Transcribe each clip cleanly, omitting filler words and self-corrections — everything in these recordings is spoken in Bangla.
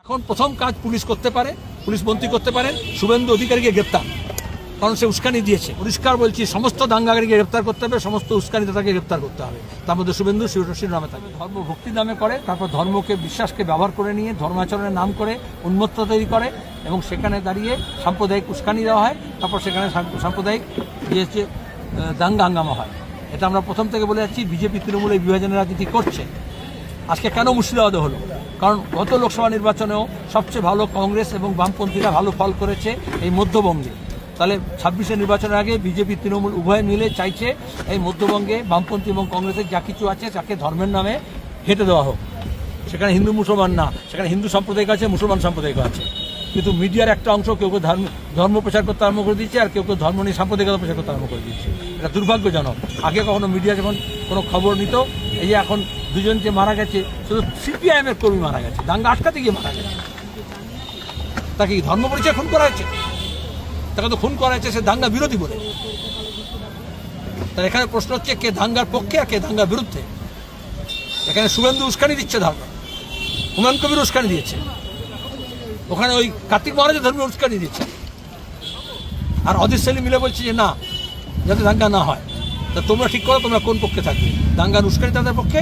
এখন প্রথম কাজ পুলিশ করতে পারে, পুলিশ মন্ত্রী করতে পারেন শুভেন্দু অধিকারীকে গ্রেপ্তার, কারণ সে উস্কানি দিয়েছে। পরিষ্কার বলছি, সমস্ত দাঙ্গাকারীকে গ্রেপ্তার করতে হবে, সমস্ত উস্কানিদাতাকে গ্রেপ্তার করতে হবে। তার মধ্যে শুভেন্দু শিরোনামে থাকে। ধর্ম ভক্তির নামে করে, তারপর ধর্মকে বিশ্বাসকে ব্যবহার করে নিয়ে ধর্মাচরণের নাম করে উন্মত্ত তৈরি করে এবং সেখানে দাঁড়িয়ে সাম্প্রদায়িক উস্কানি দেওয়া হয়, তারপর সেখানে সাম্প্রদায়িক দিয়েছে দাঙ্গা হাঙ্গামা হয়। এটা আমরা প্রথম থেকে বলে যাচ্ছি, বিজেপি তৃণমূল এই বিভাজনের রাজনীতি করছে। আজকে কেন মুর্শিদাবাদে হলো? কারণ গত লোকসভা নির্বাচনেও সবচেয়ে ভালো কংগ্রেস এবং বামপন্থীরা ভালো ফল করেছে এই মধ্যবঙ্গে। তাহলে 26-এর নির্বাচনের আগে বিজেপি তৃণমূল উভয় মিলে চাইছে এই মধ্যবঙ্গে বামপন্থী এবং কংগ্রেসের যা কিছু আছে তাকে ধর্মের নামে হেঁটে দেওয়া হোক। সেখানে হিন্দু মুসলমান না, সেখানে হিন্দু সাম্প্রদায়িক আছে, মুসলমান সাম্প্রদায়িক আছে। কিন্তু মিডিয়ার একটা অংশ কেউ কেউ ধর্ম প্রচার করতে আরম্ভ করে দিচ্ছে, আর কেউ কেউ ধর্ম নিয়ে সাম্প্রদায়িকতা প্রচার করতে আরম্ভ করে দিচ্ছে। এটা দুর্ভাগ্যজনক। আগে কখনো মিডিয়া যখন কোনো খবর নিত, এই যে এখন দুজন যে মারা গেছে, শুধু সিপিআইএম এর কর্মী মারা গেছে, দাঙ্গা আটকাতে গিয়ে মারা গেছে। তাকে ধর্ম পরিচয় খুন করা হয়েছে, তাকে তো খুন করা হয়েছে সে দাঙ্গা বিরোধী বলে। তাহলে এখানে প্রশ্ন হচ্ছে, কে দাঙ্গার পক্ষে আর কে দাঙ্গার বিরুদ্ধে? এখানে শুভেন্দু উস্কানি দিচ্ছে ধর্ম, হুমায়ুন কবির উস্কানি দিয়েছে, ওখানে ওই কার্তিক মহারাজের ধর্মীয় উস্কানি দিচ্ছে, আর অজিত সেলিম মিলে বলছে যে না, যাতে দাঙ্গা না হয়। তা তোমরা ঠিক করো, তোমরা কোন পক্ষে থাকবে? দাঙ্গার উস্কানি তাদের পক্ষে,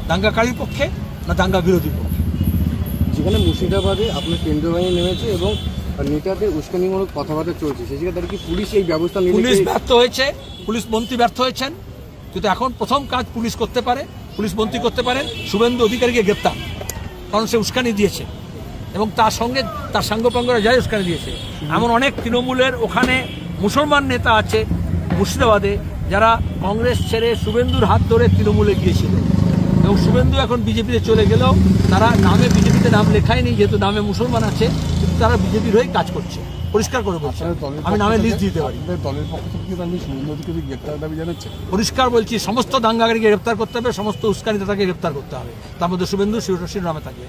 দাঙ্গাকারীর পক্ষে, না দাঙ্গা বিরোধী পক্ষে? যেখানে মুর্শিদাবাদে আপনার কেন্দ্রীয় বাহিনী নেমেছে এবং নেতাদের উস্কানিমূলক কথাবার্তা চলছে, সেই জায়গায় কি পুলিশ এই ব্যবস্থা নিয়ে? পুলিশ ব্যর্থ হয়েছে, পুলিশ মন্ত্রী ব্যর্থ হয়েছেন। কিন্তু এখন প্রথম কাজ পুলিশ করতে পারে, পুলিশ মন্ত্রী করতে পারেন শুভেন্দু অধিকারীকে গ্রেপ্তার, কারণ সে উস্কানি দিয়েছে এবং তার সঙ্গে তার সাঙ্গপাঙ্গরা যাই উস্কানি দিয়েছে। এমন অনেক তৃণমূলের ওখানে মুসলমান নেতা আছে মুর্শিদাবাদে, যারা কংগ্রেস ছেড়ে শুভেন্দুর হাত ধরে তৃণমূলে গিয়েছিল এবং শুভেন্দু এখন বিজেপিতে চলে গেলেও তারা নামে বিজেপিতে নাম লেখায়নি, যেহেতু নামে মুসলমান আছে, কিন্তু তারা বিজেপির হয়ে কাজ করছে। পরিষ্কার করে বলছে, আমি নামে লিস্ট দিতে পারি। দলের পক্ষ থেকে শুভেন্দু অধিকারী গ্রেপ্তারের দাবি জানাচ্ছে। পরিষ্কার বলছি, সমস্ত দাঙ্গাকারীকে গ্রেপ্তার করতে হবে, সমস্ত উস্কানিদাতাকে গ্রেপ্তার করতে হবে। তার মধ্যে শুভেন্দু শিরোনামে থাকবে।